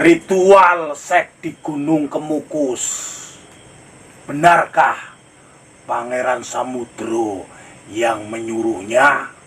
Ritual seks di Gunung Kemukus. Benarkah Pangeran Samudro yang menyuruhnya?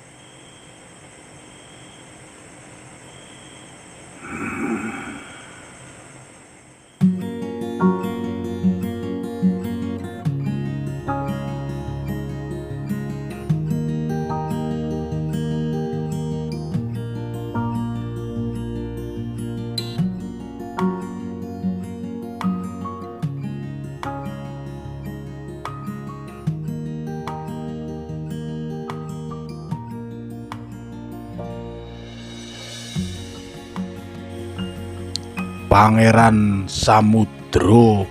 Pangeran Samudro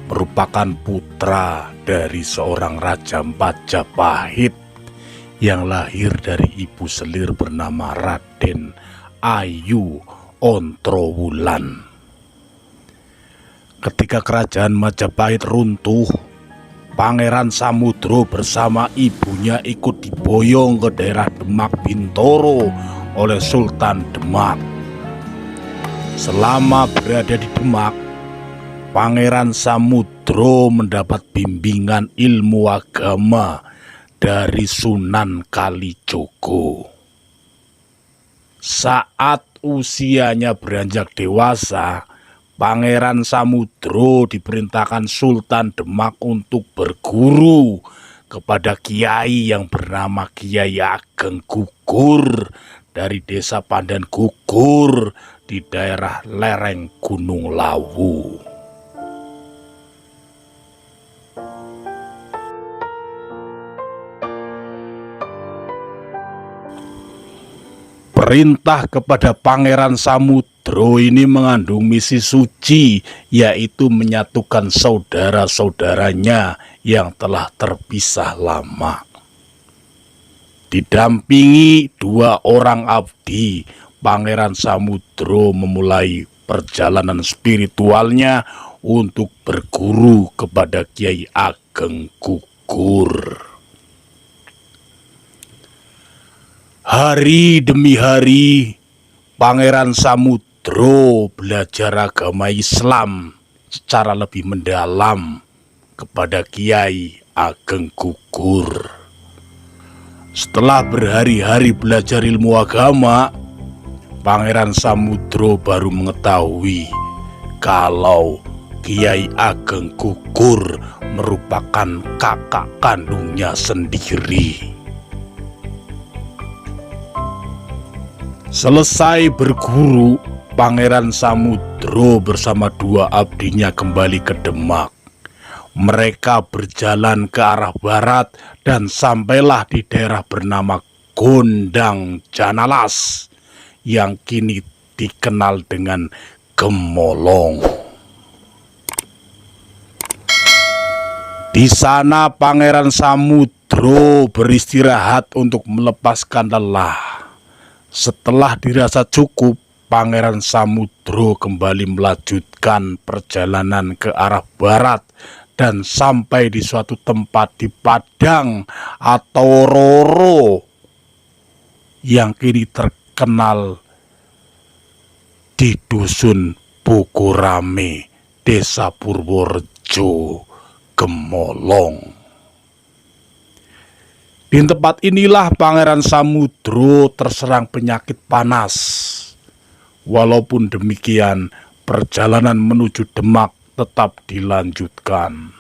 merupakan putra dari seorang Raja Majapahit yang lahir dari ibu selir bernama Raden Ayu Ontrowulan. Ketika kerajaan Majapahit runtuh, Pangeran Samudro bersama ibunya ikut diboyong ke daerah Demak Bintoro oleh Sultan Demak. Selama berada di Demak, Pangeran Samudro mendapat bimbingan ilmu agama dari Sunan Kalijogo. Saat usianya beranjak dewasa, Pangeran Samudro diperintahkan Sultan Demak untuk berguru kepada kiai yang bernama Kiai Ageng Gugur dari desa Pandan Gugur di daerah lereng Gunung Lawu. Perintah kepada Pangeran Samudro ini mengandung misi suci, yaitu menyatukan saudara-saudaranya yang telah terpisah lama. Didampingi 2 orang abdi, Pangeran Samudro memulai perjalanan spiritualnya untuk berguru kepada Kiai Ageng Gugur. Hari demi hari, Pangeran Samudro belajar agama Islam secara lebih mendalam kepada Kiai Ageng Gugur. Setelah berhari-hari belajar ilmu agama, Pangeran Samudro baru mengetahui kalau Kiai Ageng Gugur merupakan kakak kandungnya sendiri. Selesai berguru, Pangeran Samudro bersama 2 abdinya kembali ke Demak. Mereka berjalan ke arah barat dan sampailah di daerah bernama Gondang Janalas yang kini dikenal dengan Gemolong. Di sana Pangeran Samudro beristirahat untuk melepaskan lelah. Setelah dirasa cukup, Pangeran Samudro kembali melanjutkan perjalanan ke arah barat dan sampai di suatu tempat di Padang atau Roro yang kini terkenal di Dusun Bogorame, Desa Purworejo, Gemolong. Di tempat inilah Pangeran Samudro terserang penyakit panas. Walaupun demikian, perjalanan menuju Demak tetap dilanjutkan.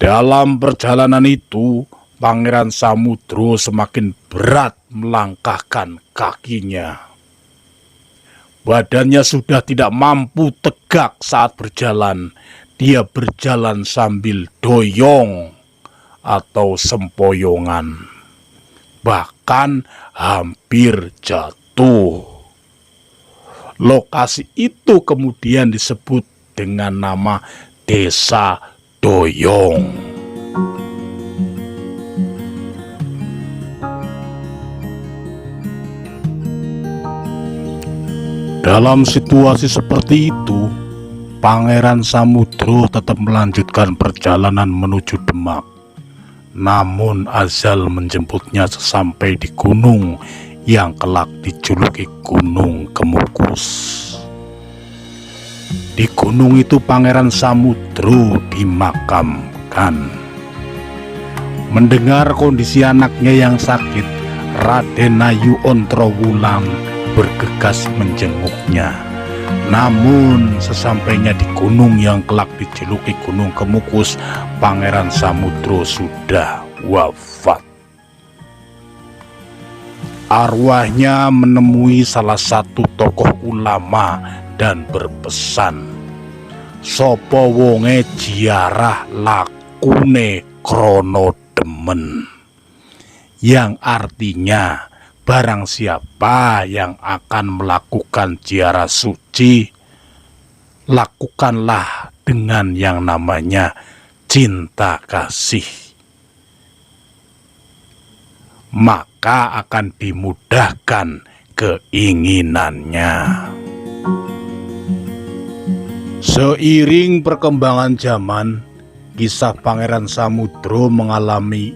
Dalam perjalanan itu, Pangeran Samudro semakin berat melangkahkan kakinya. Badannya sudah tidak mampu tegak saat berjalan. Dia berjalan sambil doyong atau sempoyongan, bahkan hampir jatuh. Lokasi itu kemudian disebut dengan nama Desa Doyong. Dalam situasi seperti itu, Pangeran Samudro tetap melanjutkan perjalanan menuju Demak. Namun azal menjemputnya sesampai di gunung yang kelak dijuluki Gunung Kemukus. Di gunung itu Pangeran Samudro dimakamkan. Mendengar kondisi anaknya yang sakit, Raden Ayu Ontrowulan bergegas menjenguknya. Namun sesampainya di gunung yang kelak dijuluki Gunung Kemukus, Pangeran Samudro sudah wafat. Arwahnya menemui salah satu tokoh ulama dan berpesan, "Sopo wonge jiarah lakune krono demen," yang artinya barang siapa yang akan melakukan ziarah suci, lakukanlah dengan yang namanya cinta kasih, maka akan dimudahkan keinginannya. Seiring perkembangan zaman, kisah Pangeran Samudro mengalami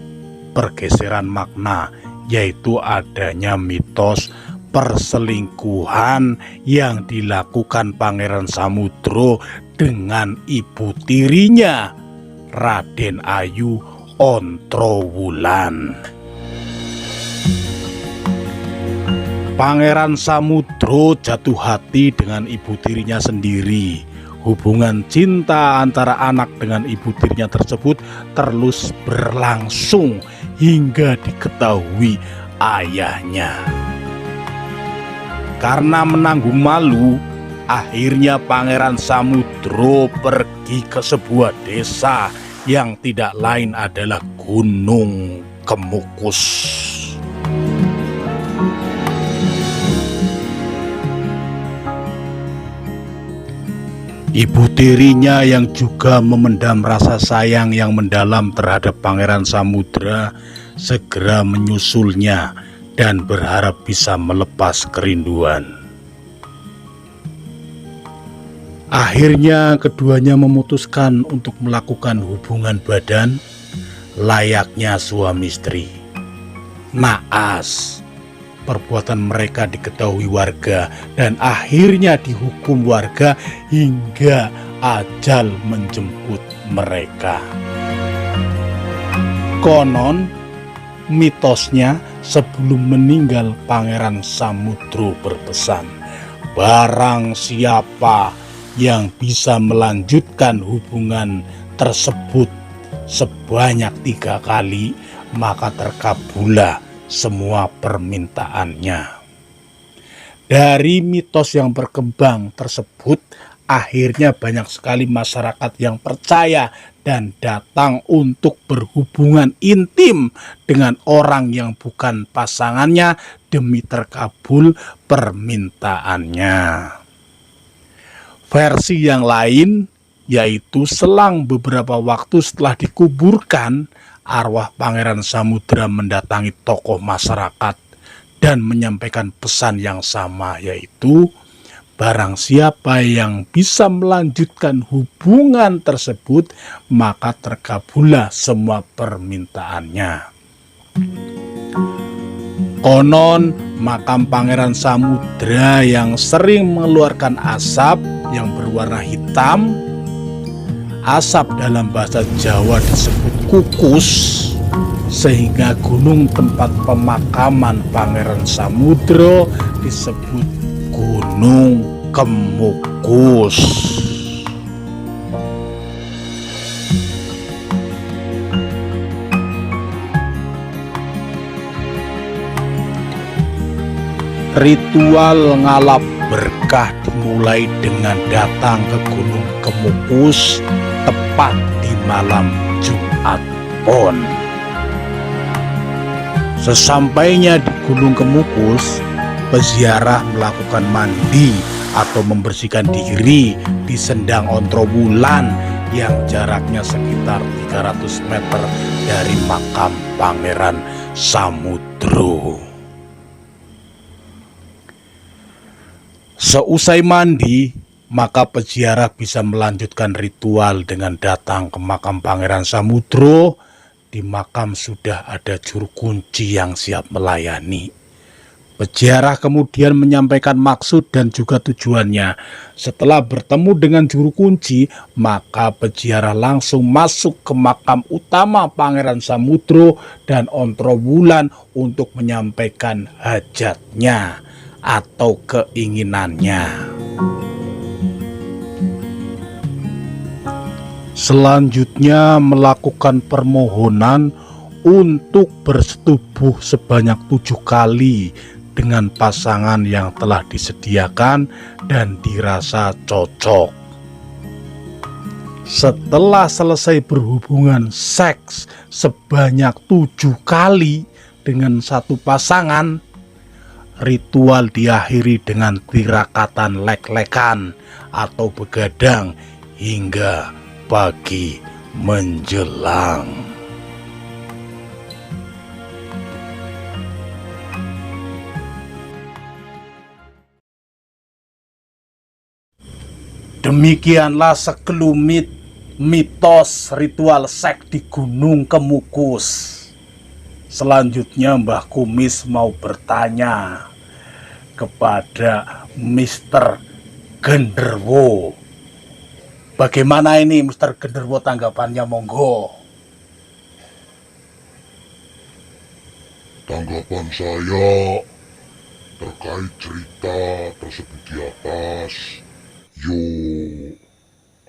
pergeseran makna, yaitu adanya mitos perselingkuhan yang dilakukan Pangeran Samudro dengan ibu tirinya, Raden Ayu Ontrowulan. Pangeran Samudro jatuh hati dengan ibu tirinya sendiri. Hubungan cinta antara anak dengan ibu tirinya tersebut terus berlangsung hingga diketahui ayahnya. Karena menanggung malu, akhirnya Pangeran Samudro pergi ke sebuah desa yang tidak lain adalah Gunung Kemukus. Ibu tirinya yang juga memendam rasa sayang yang mendalam terhadap Pangeran Samudra segera menyusulnya dan berharap bisa melepas kerinduan. Akhirnya keduanya memutuskan untuk melakukan hubungan badan layaknya suami istri. Naas, perbuatan mereka diketahui warga dan akhirnya dihukum warga hingga ajal menjemput mereka. Konon, mitosnya sebelum meninggal Pangeran Samudro berpesan, barang siapa yang bisa melanjutkan hubungan tersebut sebanyak 3 kali, maka terkabullah semua permintaannya. Dari mitos yang berkembang tersebut, akhirnya banyak sekali masyarakat yang percaya dan datang untuk berhubungan intim dengan orang yang bukan pasangannya demi terkabul permintaannya. Versi yang lain yaitu selang beberapa waktu setelah dikuburkan, arwah Pangeran Samudra mendatangi tokoh masyarakat dan menyampaikan pesan yang sama, yaitu barang siapa yang bisa melanjutkan hubungan tersebut maka terkabullah semua permintaannya. Konon makam Pangeran Samudra yang sering mengeluarkan asap yang berwarna hitam, asap dalam bahasa Jawa disebut kukus, sehingga gunung tempat pemakaman Pangeran Samudro disebut Gunung Kemukus. Ritual ngalap berkah dimulai dengan datang ke Gunung Kemukus tepat di malam Jumat Pon. Sesampainya di Gunung Kemukus, peziarah melakukan mandi atau membersihkan diri di Sendang Ontrowulan yang jaraknya sekitar 300 meter dari makam Pangeran Samudro. Seusai mandi, maka peziarah bisa melanjutkan ritual dengan datang ke makam Pangeran Samudro. Di makam sudah ada juru kunci yang siap melayani. Peziarah kemudian menyampaikan maksud dan juga tujuannya. Setelah bertemu dengan juru kunci, maka peziarah langsung masuk ke makam utama Pangeran Samudro dan Ontrowulan untuk menyampaikan hajatnya atau keinginannya. Selanjutnya melakukan permohonan untuk bersetubuh sebanyak 7 kali dengan pasangan yang telah disediakan dan dirasa cocok. Setelah selesai berhubungan seks sebanyak 7 kali dengan satu pasangan, ritual diakhiri dengan tirakatan lek-lekan atau begadang hingga pagi menjelang. Demikianlah sekelumit mitos ritual seks di Gunung Kemukus. Selanjutnya Mbah Kumis mau bertanya kepada Mr. Genderwo. Bagaimana ini Mr. Genderwo, tanggapannya, monggo. Tanggapan saya terkait cerita tersebut di atas,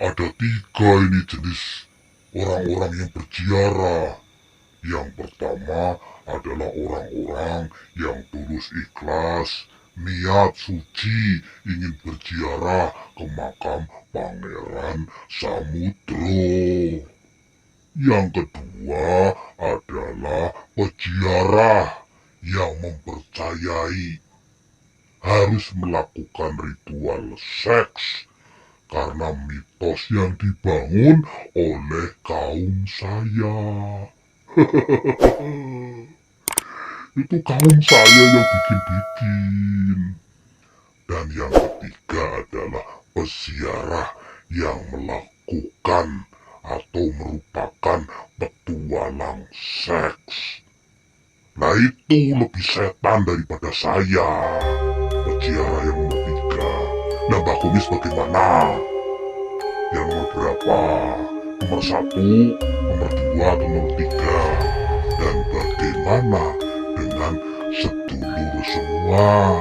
ada 3 ini jenis orang-orang yang berziarah. Yang pertama adalah orang-orang yang tulus ikhlas, niat suci ingin berziarah ke makam Pangeran Samudro. Yang kedua adalah peziarah yang mempercayai harus melakukan ritual seks karena mitos yang dibangun oleh kaum saya. Itu kaum saya yang bikin-bikin. Dan yang ketiga adalah peziarah yang melakukan atau merupakan petualang seks. Nah, itu lebih setan daripada saya, peziarah yang nomor 3. Nah, Mbak Kumis bagaimana? Yang nomor berapa? Nomor 1, nomor 2, atau nomor 3? Dan bagaimana dengan sedulur semua?